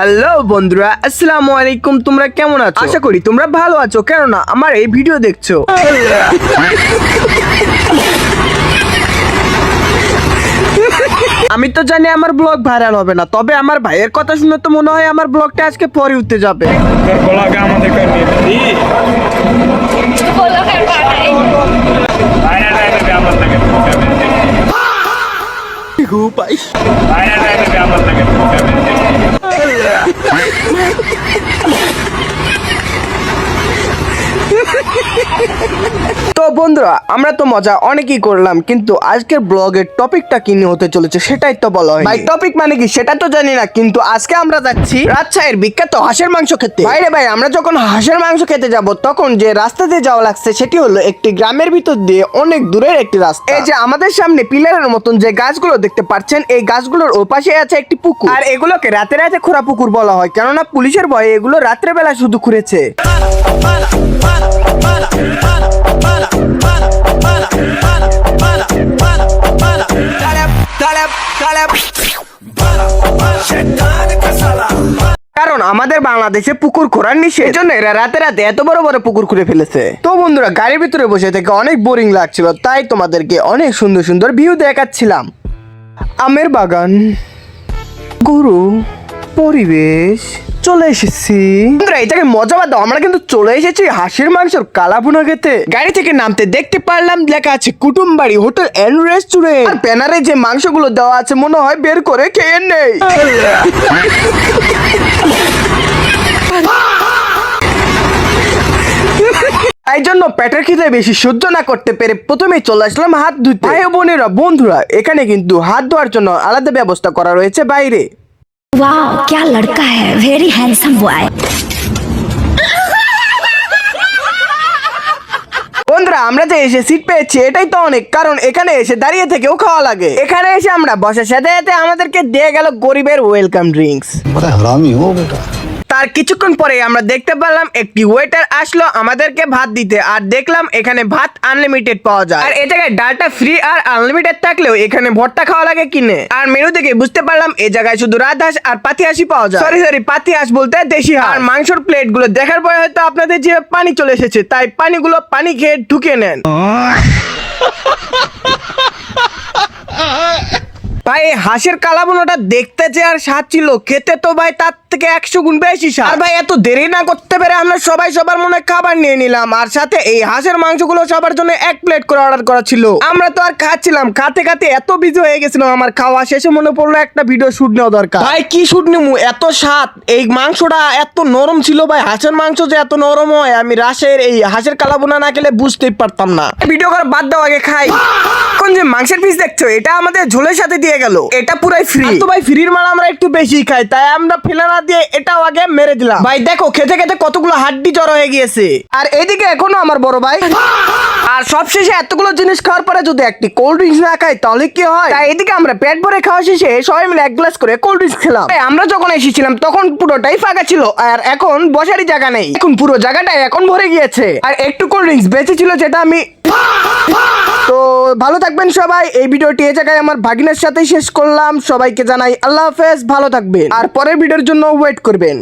Hello বন্ধুরা, আসসালামু আলাইকুম। তোমরা কেমন আছো? আশা করি তোমরা ভালো আছো, কেননা আমার এই ভিডিও দেখছো। আমি তো জানি আমার ব্লগ ভাইরাল হবে না, তবে আমার ভাইয়ের কথা শুনে তো মনে হয় আমার ব্লগটা আজকে পরে উঠতে যাবে। তো বন্ধুরা, আমরা তো মজা অনেকই করলাম, কিন্তু আজকের ব্লগের টপিকটা কি নিয়ে হতে চলেছে সেটাই তো বলা হয়। ভাই টপিক মানে কি সেটা তো জানি না, কিন্তু আজকে আমরা যাচ্ছি রাজশাহীর বিখ্যাত হাঁসের মাংস খেতে। বাইরে ভাই, আমরা যখন হাঁসের মাংস খেতে যাব তখন যে রাস্তা দিয়ে যাওয়া লাগছে সেটি হলো একটি গ্রামের ভিতর দিয়ে অনেক দূরের একটি রাস্তা। এই যে আমাদের সামনে পিলারের মতন যে গাছগুলো দেখতে পাচ্ছেন, এই গাছগুলোর ওপাশে আছে একটি পুকুর, আর এগুলোকে রাতে রাতে খোঁড়া পুকুর বলা হয়, কেননা পুলিশের ভয়ে এগুলো রাত্রে বেলা শুধু ঘুরেছে। কারণ আমাদের বাংলাদেশে পুকুর খোঁড়ার নিষেধ, এজন্য এরা রাতে রাতে এত বড় বড় পুকুর খুঁড়ে ফেলেছে। তো বন্ধুরা, গাড়ির ভিতরে বসে থেকে অনেক বোরিং লাগছিল, তাই তোমাদেরকে অনেক সুন্দর সুন্দর ভিউ দেখাচ্ছিলাম। আমের বাগান, গরু, পরিবেশ, চলে এসেছি। এটাকে মজা বাদ দাও, আমরা কিন্তু চলে এসেছি হাঁসের মাংসের কালাভুনা খেতে। গাড়ি থেকে নামতে দেখতে পারলাম লেখা আছে কুটুমবাড়ি হোটেল এন্ড রেস্টুরেন্ট, আর ব্যানারে যে মাংসগুলো দেওয়া আছে মনে হয় বের করে খেয়ে নেই। এই জন্য পেটের খিদে বেশি সহ্য না করতে পেরে প্রথমেই চলে আসলাম হাত ধুতে। ভাই বোনেরা, বন্ধুরা, এখানে কিন্তু হাত ধোয়ার জন্য আলাদা ব্যবস্থা করা রয়েছে বাইরে। वाओ, क्या लड़का है, वेरी हैंडसम बॉय। বন্ধুরা, আমরা যে এসে সিট পেয়েছি এটাই তো অনেক, কারণ এখানে এসে দাঁড়িয়ে থেকেও খাওয়া লাগে। এখানে এসে আমরা বসার সাথে সাথে আমাদেরকে দিয়ে গেল গরিবের ওয়েলকাম ড্রিঙ্কস। হারামি হো বেটা। তার কিছুক্ষণ পরে আমরা দেখতে পেলাম একটি ওয়েটার আসলো আমাদেরকে ভাত দিতে, আর দেখলাম এখানে ভাত আনলিমিটেড পাওয়া যায়, আর এই জায়গায় ডালটা ফ্রি আর আনলিমিটেড থাকলেও এখানে ভর্তা খাওয়া লাগে কিনে। আর মেনু থেকে বুঝতে পারলাম এই জায়গায় শুধু রাজহাঁস আর পাতি হাঁসই পাওয়া যায়। সরি, পাতি হাঁস বলতে দেশি হাঁস। আর মাংসের প্লেট গুলো দেখার পরে হয়তো আপনাদের যে পানি চলে এসেছে, তাই পানি খেয়ে ঢুকে নেন। ভাই, হাঁসের কালাভুনাটা দেখতে যে আর স্বাদ ছিল, খেতে তো ভাই তার থেকে 100 গুণ বেশি স্বাদ। আর ভাই, এত দেরি না করতে পেরে আমরা সবার মনে খাবার নিয়ে নিলাম, আর সাথে এই হাঁসের মাংসগুলো সবার জন্য 1 প্লেট করে অর্ডার করা ছিল। আমরা তো আর খাচ্ছিলাম, খাতে খাতে এত বিজি হয়ে গেছিলাম, আমার খাওয়া শেষে মনে পড়লো একটা ভিডিও শুট নেওয়া দরকার। ভাই, কি শুট নিমু, এত স্বাদ, এই মাংসটা এত নরম ছিল। ভাই, হাঁসের মাংস যে এত নরম হয় আমি এই হাঁসের কালাভুনা না খেলে বুঝতেই পারতাম না। ভিডিও করে বাদ দাও, আগে খাই। এখন যে মাংসের পিস দেখছো, এটা আমাদের ঝোলের সাথে দিয়ে গেল, এটা পুরাই ফ্রি। তো ভাই, ফ্রির মাল আমরা একটু বেশি খাই, তাই আমরা ফেলে না দিয়ে এটাও আগে মেরে দিলাম। ভাই দেখো, খেতে খেতে কতগুলো হাড্ডি জড়ো হয়ে গিয়েছে, আর এইদিকে এখনো আমার বড় ভাই। আর সবশেষে এতগুলো জিনিস খাওয়ার পরে যদি একটি কোল্ড ড্রিঙ্কস না খাই তাহলে কি হয়? তাই এদিকে আমরা পেট ভরে খাওয়া শেষে সবাই মিলে 1 গ্লাস করে কোল্ড ড্রিঙ্কস খেলাম। আমরা যখন এসেছিলাম তখন পুরোটাই ফাঁকা ছিল, আর এখন বসারই জায়গা নেই, এখন পুরো জায়গাটাই এখন ভরে গিয়েছে, আর একটু কোল্ড ড্রিঙ্কস বেঁচে ছিল যেটা আমি। তো ভালো থাকবেন সবাই। এই ভিডিওটি এই জায়গায় আমার ভাগিনার সাথেই শেষ করলাম। সবাইকে জানাই আল্লাহ হাফেজ, ভালো থাকবেন, আর পরের ভিডিওর জন্য ওয়েট করবেন।